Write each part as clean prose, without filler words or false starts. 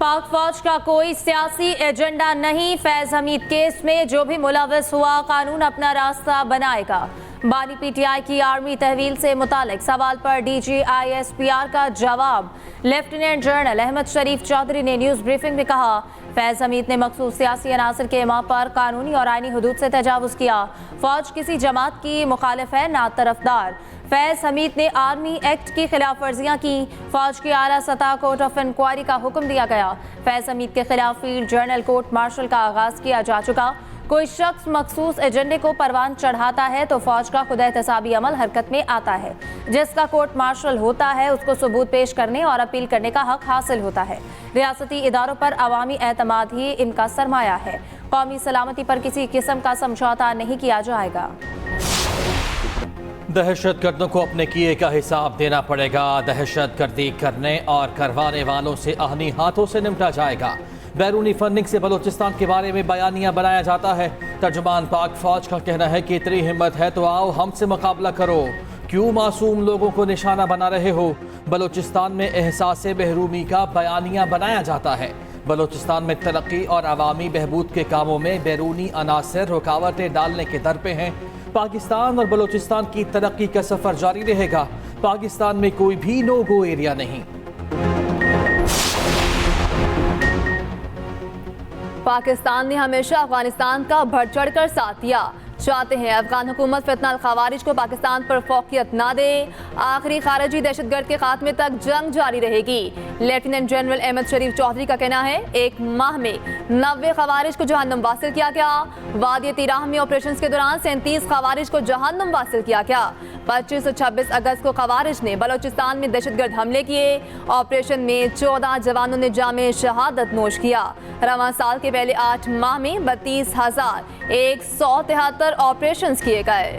पाक फौज का कोई सियासी एजेंडा नहीं। फैज हमीद केस में जो भी मुलविस हुआ कानून अपना रास्ता बनाएगा। बानी पीटीआई की आर्मी तहवील से मुतालिक सवाल पर DGISPR का जवाब। लेफ्टिनेंट जनरल अहमद शरीफ चौधरी ने न्यूज़ ब्रीफिंग में कहा, फैज हमीद ने मखसूस सियासी अनासर के इमाम पर कानूनी और आईनी हुदूद से तजावुज़ किया। फौज किसी जमात की मुखालिफ है, ना तरफदार। फैज हमीद ने आर्मी एक्ट की खिलाफ वर्जियाँ की। फौज की आला सतह कोर्ट ऑफ इंक्वायरी का हुक्म दिया गया। फैज हमीद के खिलाफ फील्ड जर्नल कोर्ट मार्शल का आगाज किया जा चुका। कोई शख्स मखसूस एजेंडे को परवान चढ़ाता है तो फौज का खुद एहतसाबी अमल हरकत में आता है। जिसका कोर्ट मार्शल होता है उसको सबूत पेश करने और अपील करने का हक हासिल होता है। रियासती इदारों पर अवामी एतमाद ही इनका सरमाया है। कौमी सलामती पर किसी किस्म का समझौता नहीं किया जाएगा। दहशतगर्दों को अपने किए का हिसाब देना पड़ेगा। दहशतगर्दी करने और करवाने वालों से आहनी हाथों से निपटा जाएगा। बैरूनी फंडिंग से बलोचिस्तान के बारे में बयानियां बनाया जाता है। तर्जुमान पाक फौज का कहना है कि इतनी हिम्मत है तो आओ हमसे मुकाबला करो। क्यों मासूम लोगों को निशाना बना रहे हो? बलोचिस्तान में एहसास महरूमी का बयानिया बनाया जाता है। बलोचिस्तान में तरक्की और अवामी बहबूद के कामों में बैरूनी अनासर रुकावटें डालने के दर पे हैं। पाकिस्तान और बलोचिस्तान की तरक्की का सफर जारी रहेगा। पाकिस्तान में कोई भी नो गो एरिया नहीं। पाकिस्तान ने हमेशा अफगानिस्तान का बढ़ चढ़ कर साथ दिया। चाहते हैं अफगान हुकूमत फितना खवारिज को पाकिस्तान पर फोकियत ना दे। आखिरी खारजी दहशतगर्द के खात्मे तक जंग जारी रहेगी। लेफ्टिनेंट जनरल अहमद शरीफ चौधरी का कहना है, एक माह में 90 खवारिज को जहन्नुम वासिल किया गया। वादी तिराह में ऑपरेशन के दौरान 37 खवारिज को जहन्नुम वासिल किया गया। 25 और 26 अगस्त को खवारिज ने बलोचिस्तान में दहशतगर्द हमले किए। ऑपरेशन में 14 जवानों ने जामे शहादत नोश किया। रवां साल के पहले 8 माह में 32,173 ऑपरेशंस किए गए।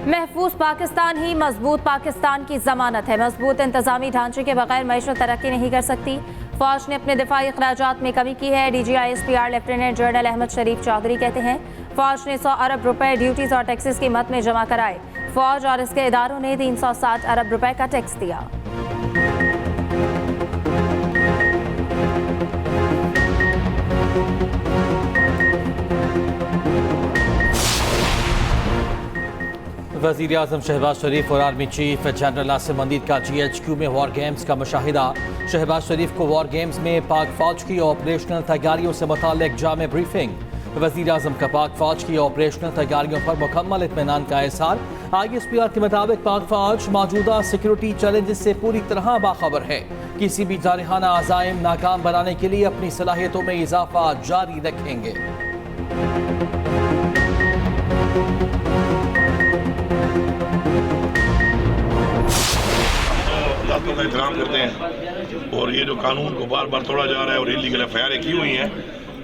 महफूज पाकिस्तान ही मजबूत पाकिस्तान की जमानत है। मजबूत इंतजामी ढांचे के बगैर मईशत तरक्की नहीं कर सकती। फौज ने अपने दिफाई अखराजात में कमी की है। DGISPR लेफ्टिनेंट जनरल अहमद शरीफ चौधरी कहते हैं, फौज ने 100 अरब रुपए ड्यूटीज और टैक्सेस की मद में जमा कराए। फौज और इसके इदारों ने 360 अरब रुपए का टैक्स दिया। वज़ीर आज़म शहबाज शरीफ और आर्मी चीफ जनरल आसिम मंदीर का GHQ में वॉर गेम्स का मुशाहिदा। शहबाज शरीफ को वॉर गेम्स में पाक फौज की ऑपरेशनल तैयारियों से मुताल्लिक जामे ब्रीफिंग। वज़ीर आज़म का पाक फौज की ऑपरेशनल तैयारियों पर मुकम्मल इत्मीनान का एहसार। ISPR के मुताबिक पाक फौज मौजूदा सिक्योरिटी चैलेंजेस से पूरी तरह बाखबर है। किसी भी जारहाना अज़ाइम नाकाम बनाने के लिए अपनी सलाहियतों में इजाफा जारी रखेंगे। का एहतराम करते हैं और ये जो कानून को बार बार तोड़ा जा रहा है और इलीगल एफआईआर की हुई हैं,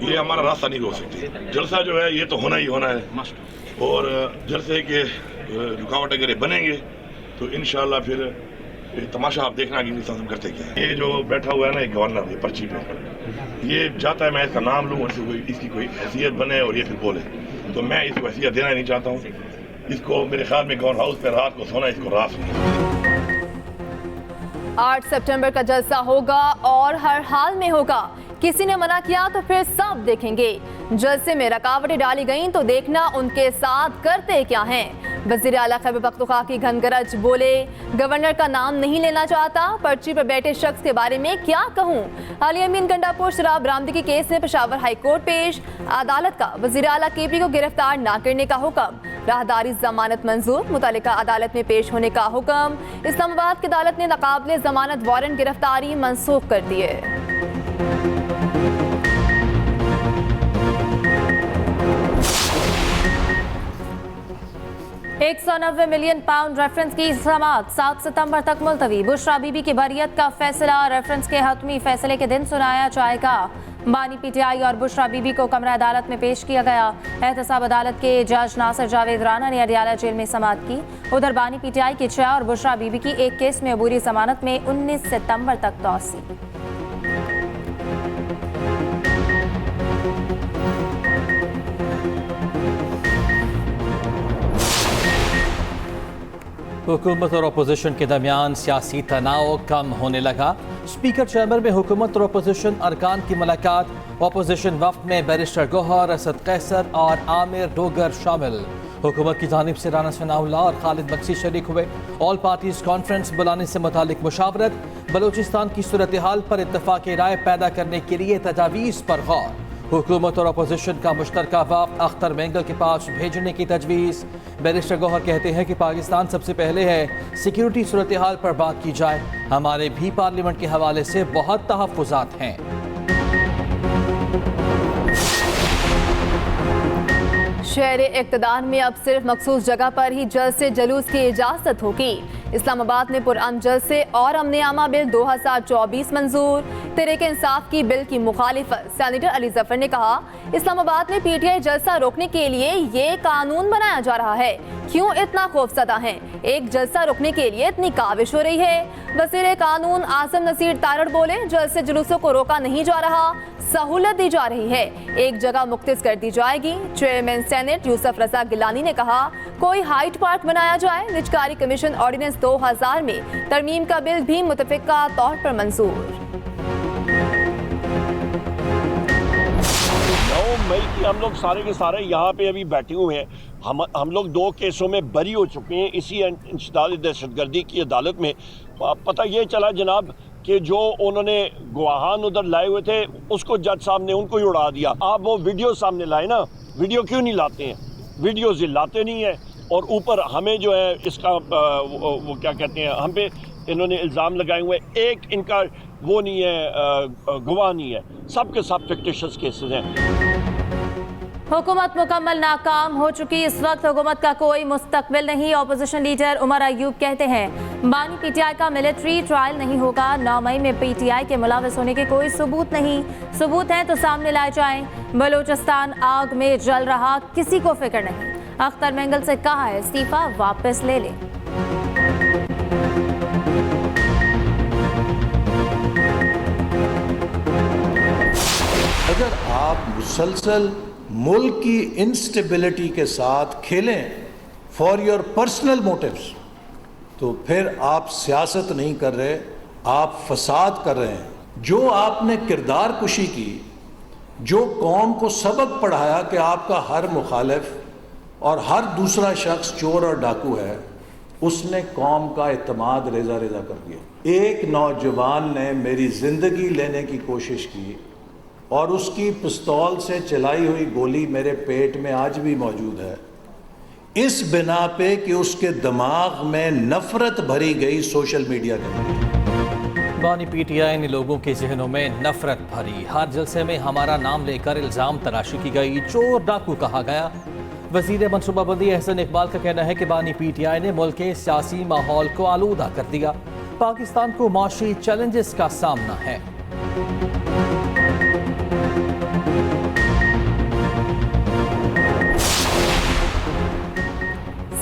ये हमारा रास्ता नहीं रोक सकती। जलसा जो है ये तो होना ही होना है और जलसे के रुकावट अगर बनेंगे तो इंशाल्लाह फिर तमाशा आप देखना कि हम करते क्या है। ये जो बैठा हुआ है ना एक गवर्नर ये पर्ची पे, ये चाहता है मैं इसका नाम लूँ और इसकी कोई हैसियत बने और ये फिर बोले, तो मैं इसको हैसियत देना नहीं चाहता हूँ। इसको मेरे ख्याल में गवर्नर हाउस पर रात को सोना इसको रात नहीं। 8 सितंबर का जलसा होगा और हर हाल में होगा। किसी ने मना किया तो फिर सब देखेंगे। जलसे में रुकावटें डाली गईं तो देखना उनके साथ करते क्या हैं। वज़ीर आला खैबर पख्तूनख्वा की घनगरज बोले, गवर्नर का नाम नहीं लेना चाहता, पर्ची पर बैठे शख्स के बारे में क्या कहूँ। अली अमीन गंडापुर शराब बरामदगी केस में पेशावर हाई कोर्ट पेश। अदालत का वज़ीर आला KP को गिरफ्तार न करने का हुक्म। राहदारी जमानत मंजूर, मुतालिका अदालत में पेश होने का हुक्म। इस्लामाबाद की अदालत ने नाकाबिले जमानत वारंट गिरफ्तारी मनसूख कर दिए। 190 मिलियन पाउंड रेफरेंस की समाअत 7 सितंबर तक मुलतवी। बुशरा बीबी की बरियत का फैसला रेफरेंस के हतमी फैसले के दिन सुनाया जाएगा। बानी PTI और बुशरा बीबी को कमरा अदालत में पेश किया गया। एहतसाब अदालत के जज नासिर जावेद राना ने अडियाला जेल में समाअत की। उधर बानी PTI की 6 और बुशरा बीबी की एक केस में अबूरी जमानत में 19 सितंबर तक तौसी। हुकूमत और अपोजिशन के दरमियान सियासी तनाव कम होने लगा। स्पीकर चैम्बर में हुकूमत और अपोजिशन अरकान की मुलाकात। अपोजिशन वफ्द में बैरिस्टर गौहर, असद कैसर और आमिर डोगर शामिल। हुकूमत की जानिब से राना सनाउल्लाह और खालिद बख्शी शरीक हुए। ऑल पार्टीज कॉन्फ्रेंस बुलाने से मुतालिक मुशावरत। बलूचिस्तान की सूरत हाल पर इत्तफाक राय पैदा करने के लिए तजावीज़ पर गौर। हुकूमत और अपोजिशन का मुश्तरका वफ्द अख्तर मेंगल के पास भेजने की तजवीज़। बैरिस्टर गौहर कहते हैं कि पाकिस्तान सबसे पहले है, सिक्योरिटी सूरत हाल पर बात की जाए। हमारे भी पार्लियामेंट के हवाले से बहुत तहफ़्फ़ुज़ात हैं। शहर इक़्तिदार में अब सिर्फ मखसूस जगह पर ही जलसे जुलूस की इजाज़त होगी। इस्लामाबाद में पुरअमन जलसे और अमन आमा बिल 2024 मंजूर। तहरीक इंसाफ की बिल की मुखालिफत। सेनेटर अली जफर ने कहा, इस्लामाबाद में पीटीआई जलसा रोकने के लिए ये कानून बनाया जा रहा है, क्यों इतना खौफजदा हैं? एक जलसा रोकने के लिए इतनी काविश हो रही है। वज़ीर कानून आज़म नसीर तारड़ बोले, जलसे जुलूसों को रोका नहीं जा रहा, सहूलत दी जा रही है, एक जगह मुख्तस कर दी जाएगी। चेयरमैन सेनेट यूसुफ रजा गिलानी ने कहा, कोई हाइट पार्क बनाया जाए। निजकारी कमीशन ऑर्डिनेंस 2000 में तरमीम का बिल भी मुतफ़िका तौर पर मंजूर। 9 मई की हम लोग सारे के सारे यहाँ पे अभी बैठे हुए हैं। हम लोग 2 केसों में बरी हो चुके हैं इसी इंसदाद दहशतगर्दी की अदालत में। पता ये चला जनाब कि जो उन्होंने गवाहान उधर लाए हुए थे उसको जज साहब ने उनको ही उड़ा दिया। आप वो वीडियो सामने लाए ना, वीडियो क्यों नहीं लाते हैं? वीडियो लाते नहीं है और ऊपर हमें जो है इसका वो क्या कहते हैं, हम पे इन्होंने इल्ज़ाम लगाए हुए। एक इनका वो नहीं है, गवाह नहीं है, सब के सब फिक्टिशियस केसेस हैं। हुकूमत मुकम्मल नाकाम हो चुकी। इस वक्त हुकूमत का कोई मुस्तकबिल नहीं। अपोजिशन लीडर उमर अयूब कहते हैं, बानी पीटीआई का मिलिट्री ट्रायल नहीं होगा। 9 मई में पीटीआई के मुलाविस होने के कोई सबूत नहीं। सबूत हैं तो सामने लाए जाएं। बलूचिस्तान आग में जल रहा, किसी को फिक्र नहीं। अख्तर मेंगल से कहा है, इस्तीफा वापस ले लें। अगर आप मुसलसल मुल्क की इंस्टेबिलिटी के साथ खेलें फॉर योर पर्सनल मोटिव्स, तो फिर आप सियासत नहीं कर रहे, आप फसाद कर रहे हैं। जो आपने किरदार कुशी की, जो कौम को सबक पढ़ाया कि आपका हर मुखालिफ और हर दूसरा शख्स चोर और डाकू है, उसने कौम का इत्मीनान रेजा रेजा कर दिया। एक नौजवान ने मेरी ज़िंदगी लेने की कोशिश की और उसकी पिस्तौल से चलाई हुई गोली मेरे पेट में आज भी मौजूद है, इस बिना पे कि उसके दिमाग में नफरत भरी गई सोशल मीडिया के। बानी पीटीआई ने लोगों के जहनों में नफरत भरी। हर जलसे में हमारा नाम लेकर इल्ज़ाम तराशी की गई, चोर डाकू कहा गया। वज़ीर मनसूबाबंदी एहसन इकबाल का कहना है कि बानी पीटीआई ने मुल्क के सियासी माहौल को आलूदा कर दिया। पाकिस्तान को माशी चैलेंजेस का सामना है।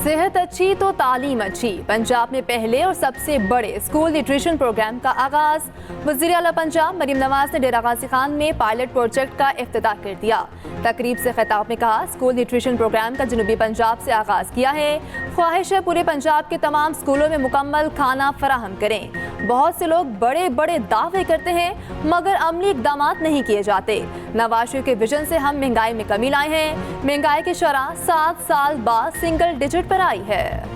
सेहत अच्छी तो तालीम अच्छी। पंजाब में पहले और सबसे बड़े स्कूल न्यूट्रिशन प्रोग्राम का आगाज। वज़ीर आला पंजाब मरीम नवाज ने डेरा गाजी खान में पायलट प्रोजेक्ट का इफ्तिताह कर दिया। तकरीब से खिताब में कहा, स्कूल न्यूट्रिशन प्रोग्राम का जनूबी पंजाब से आगाज किया है। ख्वाहिश है पूरे पंजाब के तमाम स्कूलों में मुकम्मल खाना फराहम करें। बहुत से लोग बड़े बड़े दावे करते हैं मगर अमली इकदाम नहीं किए जाते। नवाज शरीफ के विजन से हम महंगाई में कमी लाए हैं। महंगाई की शरह 7 साल बाद सिंगल डिजिट पर आई है।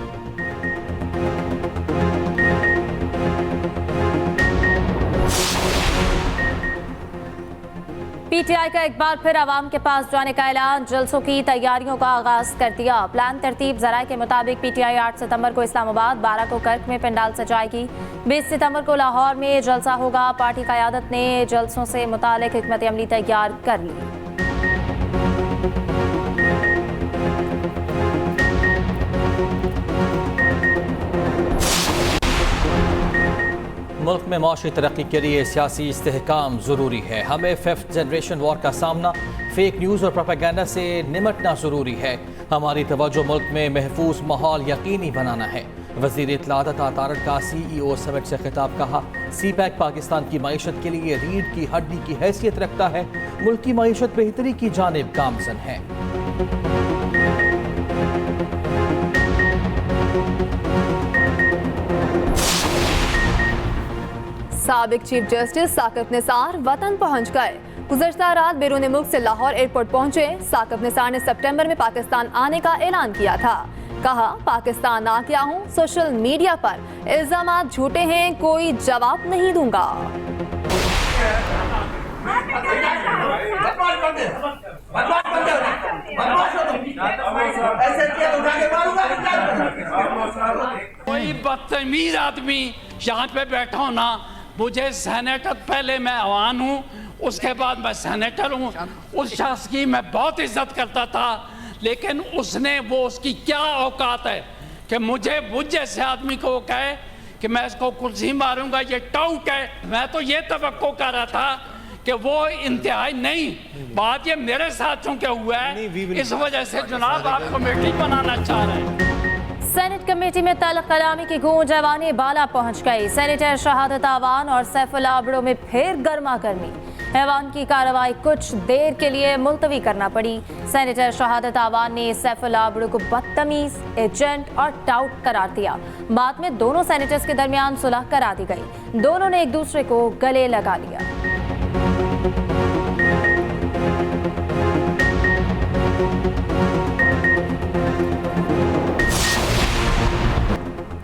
पीटीआई का एक बार फिर आवाम के पास जाने का ऐलान। जलसों की तैयारियों का आगाज कर दिया। प्लान तरतीब ज़राए के मुताबिक पीटीआई 8 सितंबर को इस्लामाबाद, 12 को कर्क में पंडाल सजाएगी, 20 सितंबर को लाहौर में जलसा होगा। पार्टी क़यादत ने जलसों से मुतालिक हिकमत अमली तैयार कर ली। मुल्क में माशी तरक्की के लिए सियासी इस्तेहकाम ज़रूरी है। हमें 5th जनरेशन वॉर का सामना, फेक न्यूज़ और प्रोपेगेंडा से निमटना ज़रूरी है। हमारी तवज्जो मुल्क में महफूज माहौल यकीनी बनाना है। वज़ीर इत्तलात अता तारड़ का CEO समिट से खिताब। कहा, CPEC पाकिस्तान की मईशत के लिए रीढ़ की हड्डी की हैसियत रखता है। मुल्क की मईशत बेहतरी की जानिब गामज़न है। साबिक चीफ जस्टिस साकिब निसार वतन पहुंच गए। गुज़श्ता रात बैरून मुल्क से लाहौर एयरपोर्ट पहुंचे। साकिब निसार ने सितंबर में पाकिस्तान आने का ऐलान किया था। कहा, पाकिस्तान आ गया हूं, सोशल मीडिया पर इल्जामात झूठे हैं, कोई जवाब नहीं दूंगा। कोई बदतमीज आदमी यहाँ पे बैठा हो ना, मुझे सेनेटर, पहले मैं अवान हूँ, उसके बाद मैं सेनेटर हूँ। उस शख्स की मैं बहुत इज्जत करता था, लेकिन उसने, वो उसकी क्या औकात है कि मुझे जैसे आदमी को वो कहे कि मैं इसको कुर्सी मारूंगा, ये टाउट है। मैं तो ये तवक्को कर रहा था कि वो इंतहाई नहीं, बात ये मेरे साथ चूंकि हुआ है, इस वजह से जनाब आप कमेटी बनाना चाह रहे हैं। सेनेट कमेटी में तल्ख कलामी की गूंज ऐवाने बाला पहुंच गई। सेनेटर शहादत आवान और सैफुल्लाह आबड़ो में फिर गर्मा गर्मी। ऐवान की कार्रवाई कुछ देर के लिए मुलतवी करना पड़ी। सेनेटर शहादत आवान ने सैफुल्लाह आबड़ो को बदतमीज, एजेंट और टाउट करार दिया। बाद में दोनों सेनेटर्स के दरमियान सुलह करा दी गई। दोनों ने एक दूसरे को गले लगा लिया।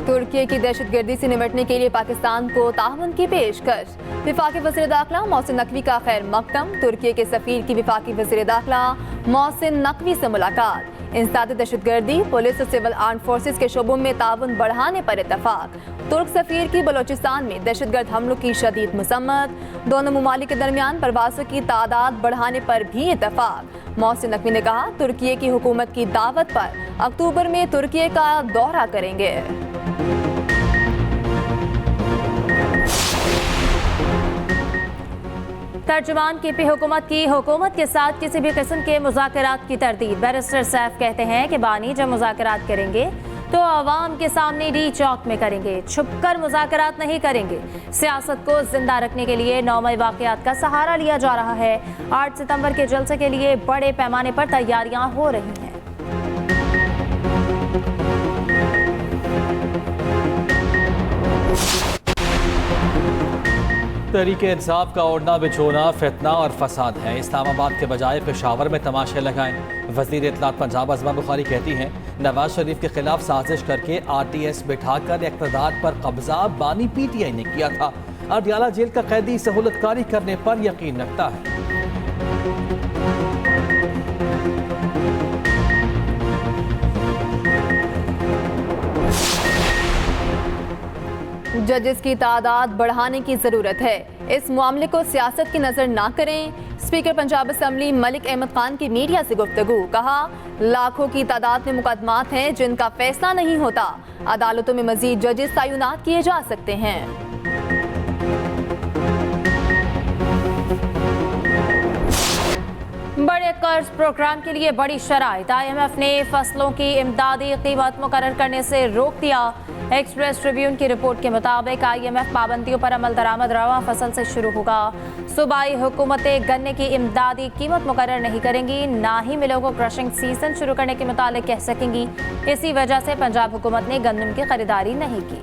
तुर्की की दहशतगर्दी से निपटने के लिए पाकिस्तान को ताउन की पेशकश। विफाकी वज़ीर दाखिला मोहसिन नकवी का खैर मकदम। तुर्की के सफीर की विफाकी वज़ीर दाखिला मोहसिन नकवी से मुलाकात। इंसदाद दहशतगर्दी, पुलिस और सिविल आर्म फोर्सेस के शोबों में ताउन बढ़ाने पर इत्तफाक। तुर्क सफीर की बलोचिस्तान में दहशतगर्द हमलों की शदीद मसम्मत। दोनों ममालिक के दरमियान प्रवासों की तादाद बढ़ाने पर भी इत्तफाक। मोहसिन नकवी ने कहा, तुर्की की हुकूमत की दावत पर अक्टूबर में तुर्की का दौरा करेंगे। तर्जुमान KP हुकूमत की हुकूमत के साथ किसी भी किस्म के मुज़ाकरात की तरदीद। बैरिस्टर सैफ कहते हैं कि बानी जब मुज़ाकरात करेंगे तो आवाम के सामने डी चौक में करेंगे, छुपकर मुज़ाकरात नहीं करेंगे। सियासत को जिंदा रखने के लिए नौमई वाक़यात का सहारा लिया जा रहा है। 8 सितंबर के जलसे के लिए बड़े पैमाने पर तैयारियां हो रही हैं। तहरीक इंसाफ का ओढ़ना बिछोना फितना और फसाद है। इस्लामाबाद के बजाय पेशावर में तमाशे लगाएं। वज़ीर इत्तलात पंजाब अज़मा बुखारी कहती हैं, नवाज शरीफ के खिलाफ साजिश करके RTS बिठाकर इक़्तिदार पर कब्जा बानी PTI ने किया था। अडियाला जेल का कैदी सहूलतकारी करने पर यकीन रखता है। जजेस की तादाद बढ़ाने की जरूरत है। इस मामले को सियासत की नजर ना करें। स्पीकर पंजाब असम्बली मलिक अहमद खान की मीडिया से गुफ्तगू। कहा, लाखों की तादाद में मुकदमात हैं जिनका फैसला नहीं होता। अदालतों में मजीद जजेस तैनात किए जा सकते हैं। बड़े कर्ज प्रोग्राम के लिए बड़ी शराइत। IMF ने फसलों की इमदादी कीमत मुकर्रर करने से रोक दिया। एक्सप्रेस ट्रिब्यून की रिपोर्ट के मुताबिक IMF पाबंदियों पर अमल दरामद रवा फसल से शुरू होगा। सूबाई हुकूमतें गन्ने की इमदादी कीमत मुकर्रर नहीं करेंगी, ना ही मिलों को क्रशिंग सीजन शुरू करने के मुतालिक कह सकेंगी। इसी वजह से पंजाब हुकूमत ने गंदम की खरीदारी नहीं की।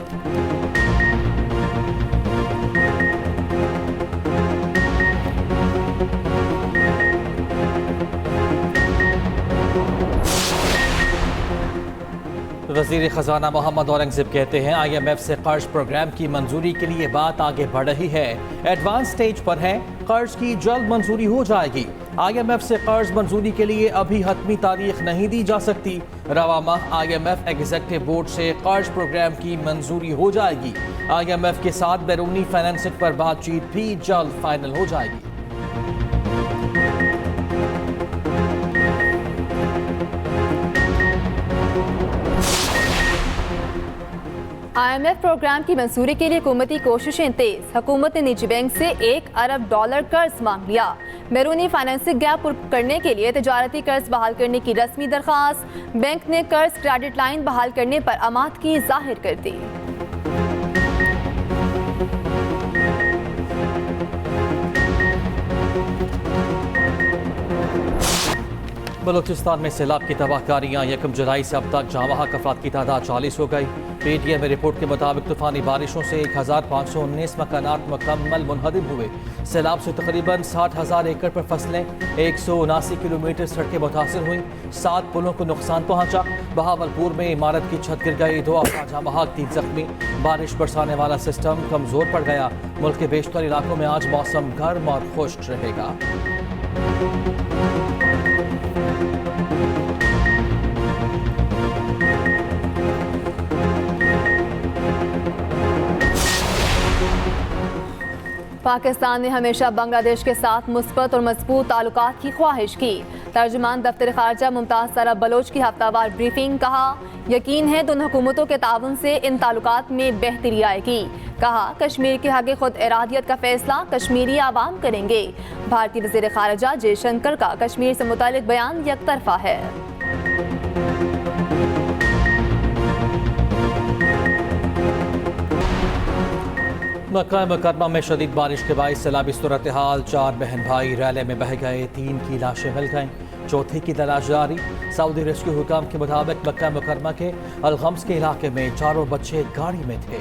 वज़ीर ख़जाना मोहम्मद औरंगज़ेब कहते हैं, IMF से कर्ज प्रोग्राम की मंजूरी के लिए बात आगे बढ़ रही है, एडवांस स्टेज पर है, कर्ज की जल्द मंजूरी हो जाएगी। IMF से कर्ज मंजूरी के लिए अभी हतमी तारीख नहीं दी जा सकती। रवा माह IMF एग्जीक्यूटिव बोर्ड से कर्ज प्रोग्राम की मंजूरी हो जाएगी। IMF के साथ बैरूनी फाइनेंसिंग पर बातचीत भी जल्द फाइनल हो जाएगी। IMF प्रोग्राम की मंजूरी के लिए हुकूमती कोशिशें तेज। हुकूमत ने निजी बैंक से $1 अरब कर्ज मांग लिया। बैरूनी फाइनेंसिंग गैप पूरा करने के लिए तजारती कर्ज बहाल करने की रस्मी दरख्वास्त। बैंक ने कर्ज क्रेडिट लाइन बहाल करने पर आमादगी जाहिर कर दी। बलूचिस्तान में सैलाब की तबाहकारियाँ 1 जुलाई से अब तक जहाँ वहाँ अफराद की तादाद 40 हो गई। PTI में रिपोर्ट के मुताबिक तूफानी बारिशों से 1519 मकानात मुकम्मल मुनहदिम हुए। सैलाब से तकरीबन 60,000 एकड़ पर फसलें, 179 किलोमीटर सड़कें मुतासर हुई, 7 पुलों को नुकसान पहुँचा। बहावलपुर में इमारत की छत गिर गई, 2 अफराद जहाँ वहाँ 3 जख्मी। बारिश बरसाने वाला सिस्टम कमज़ोर पड़ गया। मुल्क के बेशतर इलाकों में आज मौसम गर्म और खुश्क रहेगा। पाकिस्तान ने हमेशा बांग्लादेश के साथ मुस्बत और मजबूत ताल्लुकात की ख्वाहिश की। तर्जुमान दफ्तर खारजा मुमताज़ सारा बलोच की हफ्तावार ब्रीफिंग। कहा, यकीन है दोनों हुकूमतों के ताउन से इन ताल्लुकात में बेहतरी आएगी। कहा, कश्मीर के हक़ खुद इरादियत का फैसला कश्मीरी आवाम करेंगे। भारतीय वज़ीर खारजा जयशंकर का कश्मीर से मुतालिक बयान यकतरफा है। मक्का मुकरमा में शदीद बारिश के बाइस सैलाबी सूरत हाल। 4 बहन भाई रैले में बह गए, 3 की लाशें मिल गईं, चौथी की तलाश जारी। सऊदी रेस्क्यू हुकाम के मुताबिक मक्का मुकरमा के अलगम्स के इलाके में 4 बच्चे गाड़ी में थे।